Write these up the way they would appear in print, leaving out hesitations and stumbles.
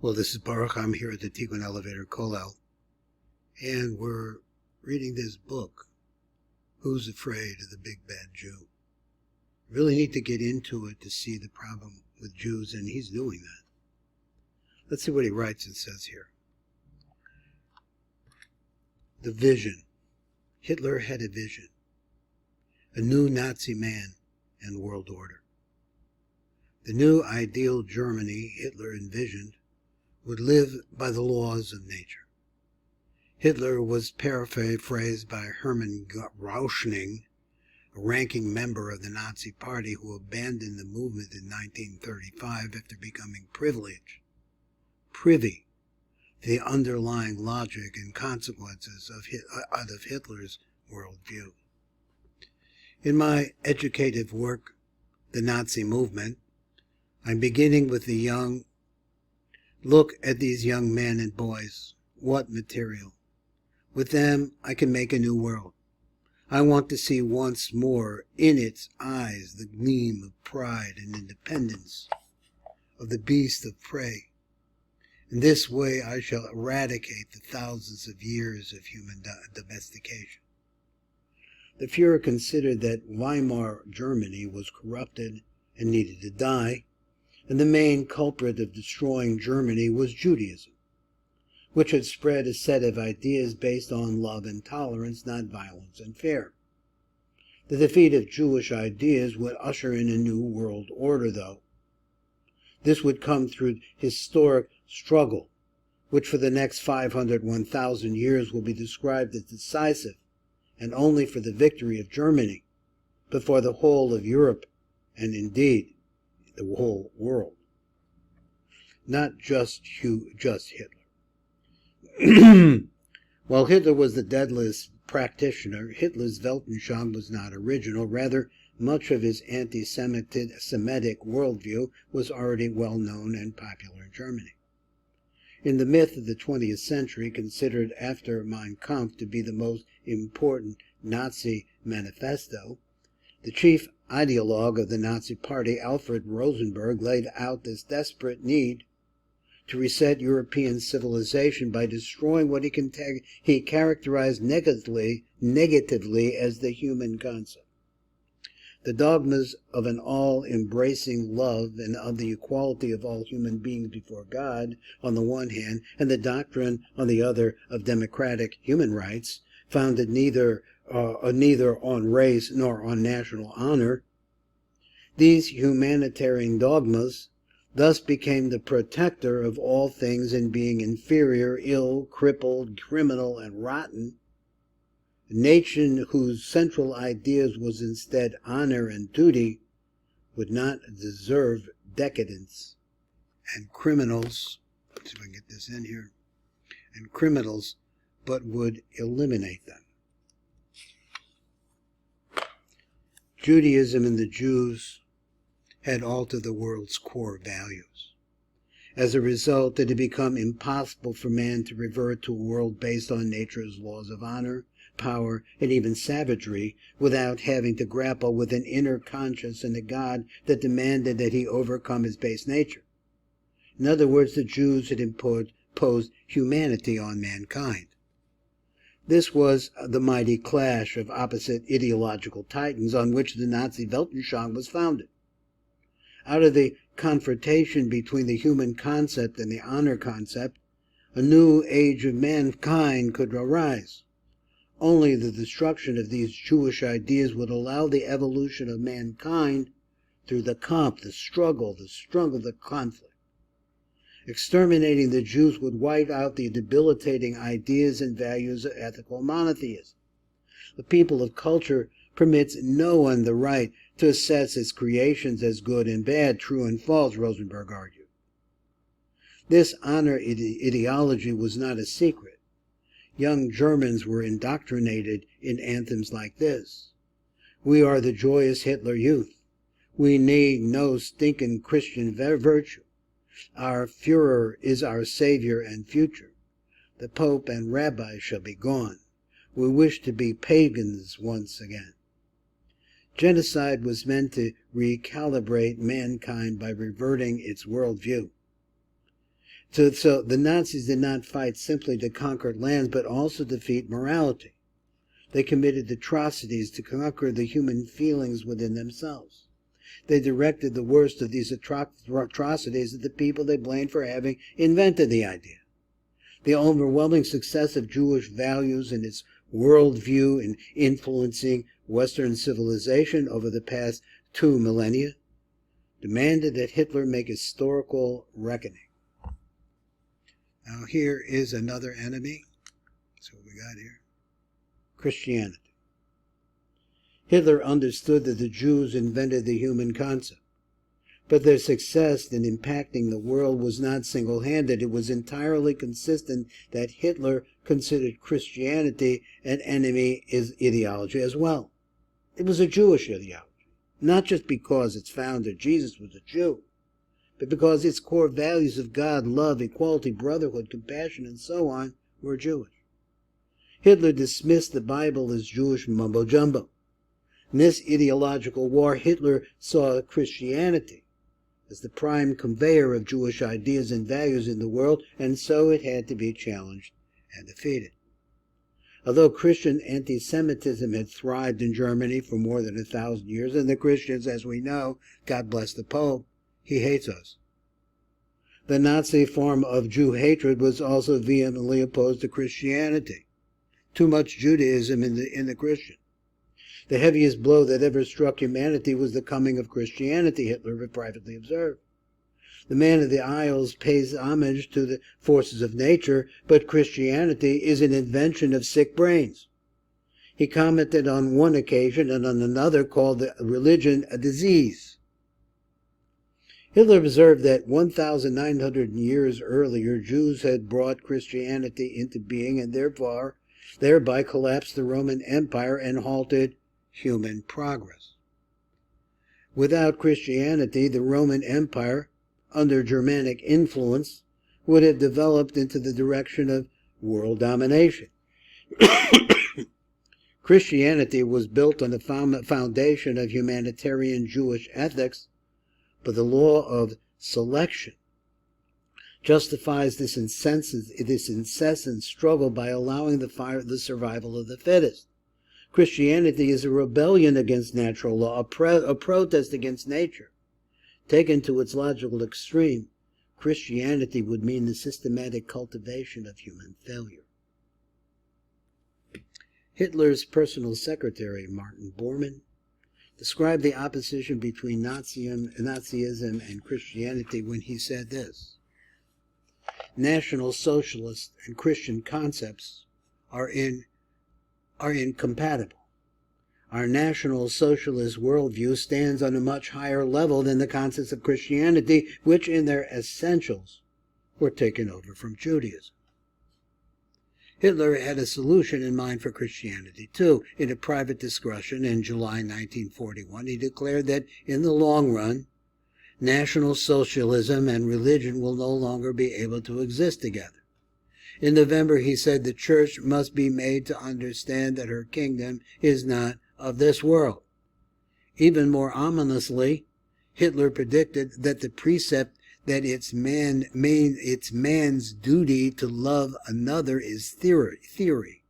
Well, this is Baruch. I'm here at the Tikkun Elevator Kollel, and we're reading this book, Who's Afraid of the Big Bad Jew? Really need to get into it to see the problem with Jews, and he's doing that. Let's see what he writes and says here. The vision. Hitler had a vision. A new Nazi man and world order. The new ideal Germany Hitler envisioned would live by the laws of nature. Hitler was paraphrased by Hermann Rauschning, a ranking member of the Nazi Party who abandoned the movement in 1935 after becoming privy to the underlying logic and consequences of Hitler's worldview. In my educative work, The Nazi Movement, I'm beginning with the young. Look at these young men and boys. What material. With them, I can make a new world. I want to see once more in its eyes the gleam of pride and independence of the beast of prey. In this way, I shall eradicate the thousands of years of human domestication. The Fuhrer considered that Weimar Germany was corrupted and needed to die, and the main culprit of destroying Germany was Judaism, which had spread a set of ideas based on love and tolerance, not violence and fear. The defeat of Jewish ideas would usher in a new world order, though. This would come through historic struggle, which for the next 1,000 years will be described as decisive, and only for the victory of Germany, but for the whole of Europe, and indeed the whole world. Not just Hitler. While Hitler was the deadliest practitioner, Hitler's Weltanschauung was not original. Rather, much of his anti-Semitic worldview was already well known and popular in Germany. In the myth of the 20th century, considered after Mein Kampf to be the most important Nazi manifesto, the chief ideologue of the Nazi Party, Alfred Rosenberg, laid out this desperate need to reset European civilization by destroying what he characterized negatively as the human concept. The dogmas of an all-embracing love and of the equality of all human beings before God on the one hand, and the doctrine on the other of democratic human rights, founded neither on race nor on national honor. These humanitarian dogmas thus became the protector of all things in being inferior, ill, crippled, criminal, and rotten. A nation whose central ideas was instead honor and duty would not deserve decadence. And criminals, let's see if I can get this in here, and criminals, but would eliminate them. Judaism and the Jews had altered the world's core values. As a result, it had become impossible for man to revert to a world based on nature's laws of honor, power, and even savagery, without having to grapple with an inner conscience and a God that demanded that he overcome his base nature. In other words, the Jews had imposed humanity on mankind. This was the mighty clash of opposite ideological titans on which the Nazi Weltanschauung was founded. Out of the confrontation between the human concept and the honor concept, a new age of mankind could arise. Only the destruction of these Jewish ideas would allow the evolution of mankind through the struggle, the conflict. Exterminating the Jews would wipe out the debilitating ideas and values of ethical monotheism. The people of culture permits no one the right to assess its creations as good and bad, true and false, Rosenberg argued. This honor ideology was not a secret. Young Germans were indoctrinated in anthems like this. We are the joyous Hitler youth. We need no stinking Christian virtue. Our Führer is our savior and future. The Pope and Rabbi shall be gone. We wish to be pagans once again. Genocide was meant to recalibrate mankind by reverting its worldview. So the Nazis did not fight simply to conquer lands, but also defeat morality. They committed atrocities to conquer the human feelings within themselves. They directed the worst of these atrocities at the people they blamed for having invented the idea. The overwhelming success of Jewish values and its worldview in influencing Western civilization over the past 2 millennia demanded that Hitler make historical reckoning. Now here is another enemy. That's what we got here. Christianity. Hitler understood that the Jews invented the human concept, but their success in impacting the world was not single-handed. It was entirely consistent that Hitler considered Christianity an enemy ideology as well. It was a Jewish ideology, not just because its founder, Jesus, was a Jew, but because its core values of God, love, equality, brotherhood, compassion, and so on were Jewish. Hitler dismissed the Bible as Jewish mumbo-jumbo. In this ideological war, Hitler saw Christianity as the prime conveyor of Jewish ideas and values in the world, and so it had to be challenged and defeated. Although Christian anti-Semitism had thrived in Germany for more than 1,000 years, and the Christians, as we know, God bless the Pope, he hates us. The Nazi form of Jew hatred was also vehemently opposed to Christianity. Too much Judaism in the Christian. The heaviest blow that ever struck humanity was the coming of Christianity, Hitler had privately observed. The man of the Isles pays homage to the forces of nature, but Christianity is an invention of sick brains. He commented on one occasion and on another called the religion a disease. Hitler observed that 1,900 years earlier, Jews had brought Christianity into being and thereby collapsed the Roman Empire and halted human progress. Without Christianity, the Roman Empire, under Germanic influence, would have developed into the direction of world domination. Christianity was built on the foundation of humanitarian Jewish ethics, but the law of selection justifies this incessant struggle by allowing the survival of the fittest. Christianity is a rebellion against natural law, a protest against nature. Taken to its logical extreme, Christianity would mean the systematic cultivation of human failure. Hitler's personal secretary, Martin Bormann, described the opposition between Nazism and Christianity when he said this: National Socialist and Christian concepts are incompatible. Our National Socialist worldview stands on a much higher level than the concepts of Christianity, which in their essentials were taken over from Judaism. Hitler had a solution in mind for Christianity, too. In a private discussion in July 1941, he declared that in the long run, National Socialism and religion will no longer be able to exist together. In November, he said the church must be made to understand that her kingdom is not of this world. Even more ominously, Hitler predicted that the precept that it's man's duty to love another is theory,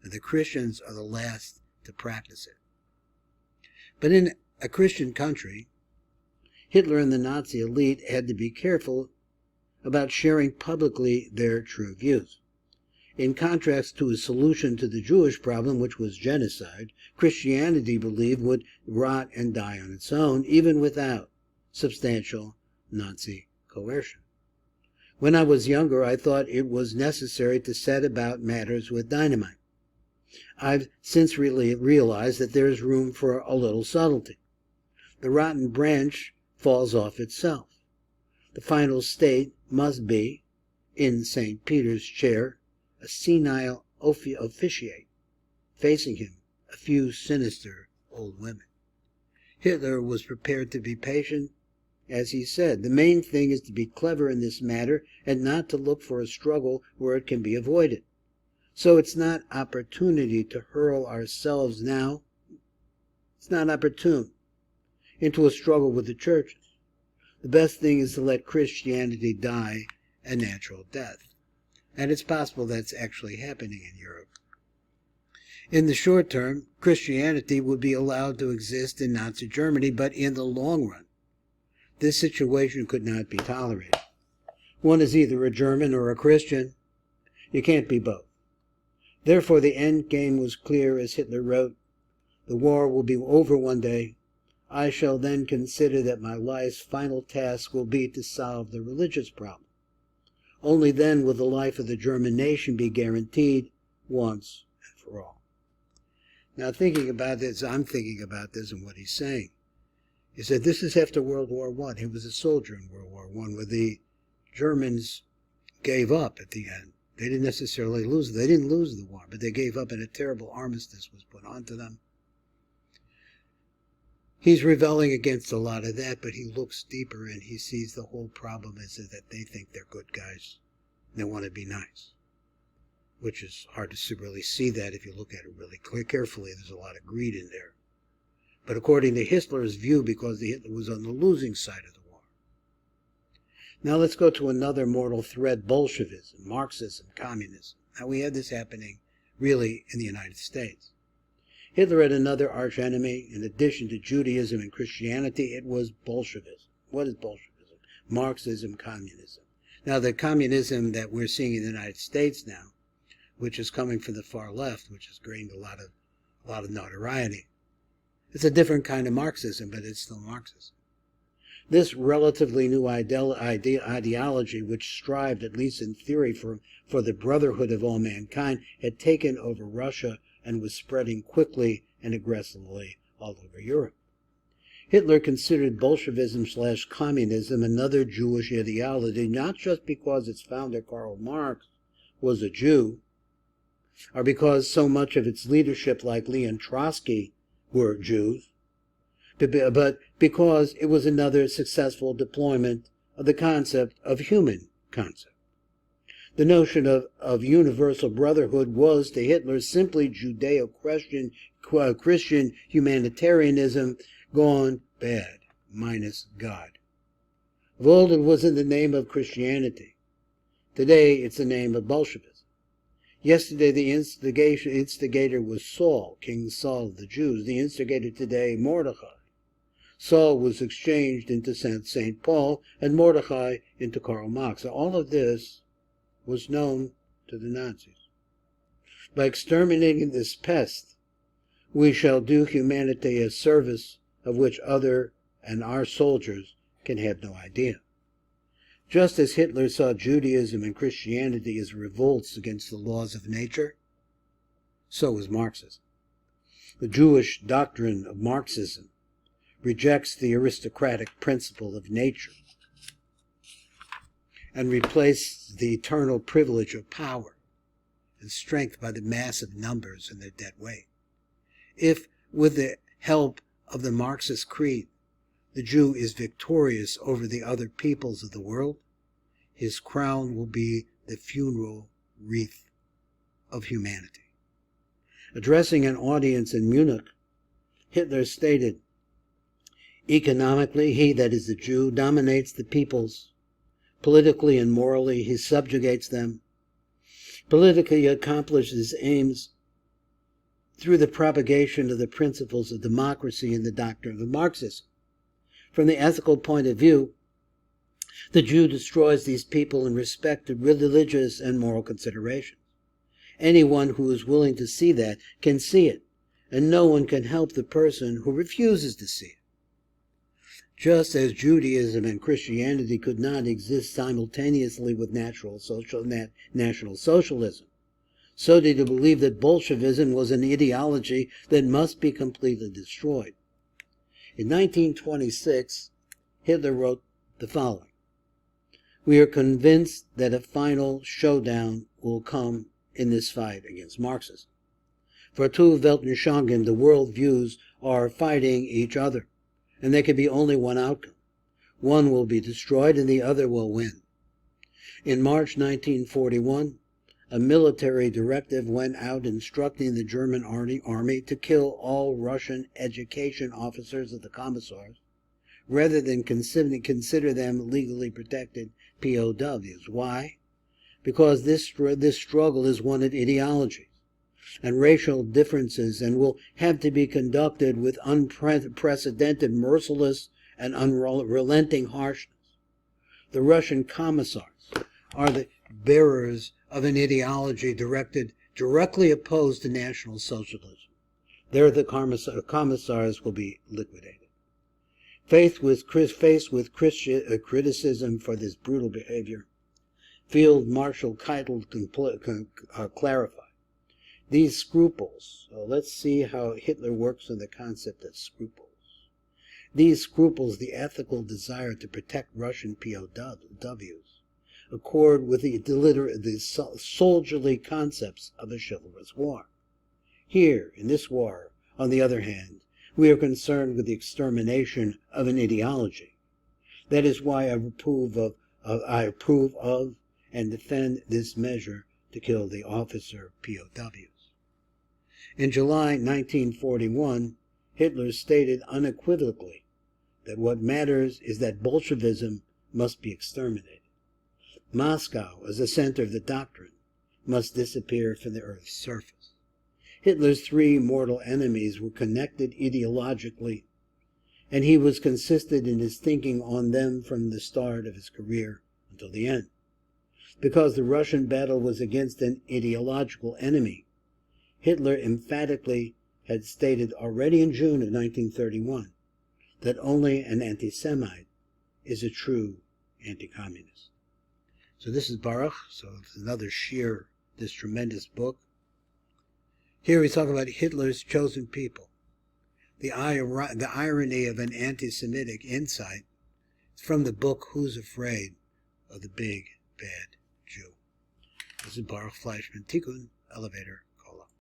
and the Christians are the last to practice it. But in a Christian country, Hitler and the Nazi elite had to be careful about sharing publicly their true views. In contrast to a solution to the Jewish problem, which was genocide, Christianity believed would rot and die on its own, even without substantial Nazi coercion. When I was younger, I thought it was necessary to set about matters with dynamite. I've since really realized that there is room for a little subtlety. The rotten branch falls off itself. The final state must be, in St. Peter's chair, a senile officiate, facing him a few sinister old women. Hitler was prepared to be patient, as he said. The main thing is to be clever in this matter and not to look for a struggle where it can be avoided. So it's not opportunity to hurl ourselves now. It's not opportune into a struggle with the churches. The best thing is to let Christianity die and natural death. And it's possible that's actually happening in Europe. In the short term, Christianity would be allowed to exist in Nazi Germany, but in the long run, this situation could not be tolerated. One is either a German or a Christian. You can't be both. Therefore, the end game was clear, as Hitler wrote, "The war will be over one day. I shall then consider that my life's final task will be to solve the religious problem. Only then will the life of the German nation be guaranteed once and for all." Now, thinking about this, I'm thinking about this and what he's saying. He said this is after World War I. He was a soldier in World War I, where the Germans gave up at the end. They didn't necessarily lose. They didn't lose the war, but they gave up, and a terrible armistice was put onto them. He's rebelling against a lot of that, but he looks deeper and he sees the whole problem is that they think they're good guys. They want to be nice, which is hard to really see that if you look at it really carefully. There's a lot of greed in there. But according to Hitler's view, because Hitler was on the losing side of the war. Now let's go to another mortal thread, Bolshevism, Marxism, communism. Now we had this happening really in the United States. Hitler had another archenemy. In addition to Judaism and Christianity, it was Bolshevism. What is Bolshevism? Marxism, communism. Now the communism that we're seeing in the United States now, which is coming from the far left, which has gained a lot of notoriety. It's a different kind of Marxism, but it's still Marxism. This relatively new ideology, which strived, at least in theory, for the brotherhood of all mankind, had taken over Russia and was spreading quickly and aggressively all over Europe. Hitler considered Bolshevism/communism another Jewish ideology, not just because its founder, Karl Marx, was a Jew, or because so much of its leadership, like Leon Trotsky, were Jews, but because it was another successful deployment of the concept of human concept. The notion of universal brotherhood was to Hitler simply Judeo-Christian humanitarianism gone bad, minus God. Of old it was in the name of Christianity. Today it's the name of Bolshevism. Yesterday the instigator was Saul, King Saul of the Jews. The instigator today, Mordecai. Saul was exchanged into St. Paul and Mordecai into Karl Marx. So all of this was known to the Nazis. By exterminating this pest, we shall do humanity a service of which other and our soldiers can have no idea. Just as Hitler saw Judaism and Christianity as revolts against the laws of nature, so was Marxism. The Jewish doctrine of Marxism rejects the aristocratic principle of nature and replaces the eternal privilege of power and strength by the massive numbers and their dead weight. If, with the help of the Marxist creed, the Jew is victorious over the other peoples of the world, his crown will be the funeral wreath of humanity. Addressing an audience in Munich, Hitler stated, "Economically, he, that is the Jew, dominates the peoples. Politically and morally, he subjugates them. Politically, he accomplishes his aims through the propagation of the principles of democracy and the doctrine of Marxism. From the ethical point of view, the Jew destroys these people in respect to religious and moral considerations. Anyone who is willing to see that can see it, and no one can help the person who refuses to see it. Just as Judaism and Christianity could not exist simultaneously with National Socialism, so did he believe that Bolshevism was an ideology that must be completely destroyed. In 1926, Hitler wrote the following: "We are convinced that a final showdown will come in this fight against Marxism. For two Weltanschauungen, the world views are fighting each other, and there can be only one outcome. One will be destroyed and the other will win." In March 1941, a military directive went out instructing the German army to kill all Russian education officers of the commissars, rather than consider them legally protected POWs. Why? Because this struggle is one of ideologies and racial differences, and will have to be conducted with unprecedented, merciless, and unrelenting harshness. The Russian commissars are the bearers of an ideology directly opposed to National Socialism. There the commissars will be liquidated. Faced with criticism for this brutal behavior, Field Marshal Keitel clarified these scruples. So let's see how Hitler works on the concept of scruples. These scruples, the ethical desire to protect Russian POWs, accord with the soldierly concepts of a chivalrous war. Here, in this war, on the other hand, we are concerned with the extermination of an ideology. That is why I approve of and defend this measure to kill the officer POWs. In July 1941, Hitler stated unequivocally that what matters is that Bolshevism must be exterminated. Moscow, as the center of the doctrine, must disappear from the earth's surface. Hitler's three mortal enemies were connected ideologically, and he was consistent in his thinking on them from the start of his career until the end. Because the Russian battle was against an ideological enemy, Hitler emphatically had stated already in June of 1931 that only an anti-Semite is a true anti-communist. So this is Baruch, so it's another sheer, this tremendous book. Here we talk about Hitler's chosen people. The irony of an anti-Semitic insight is from the book Who's Afraid of the Big Bad Jew. This is Baruch Fleischman, Tikkun Elevator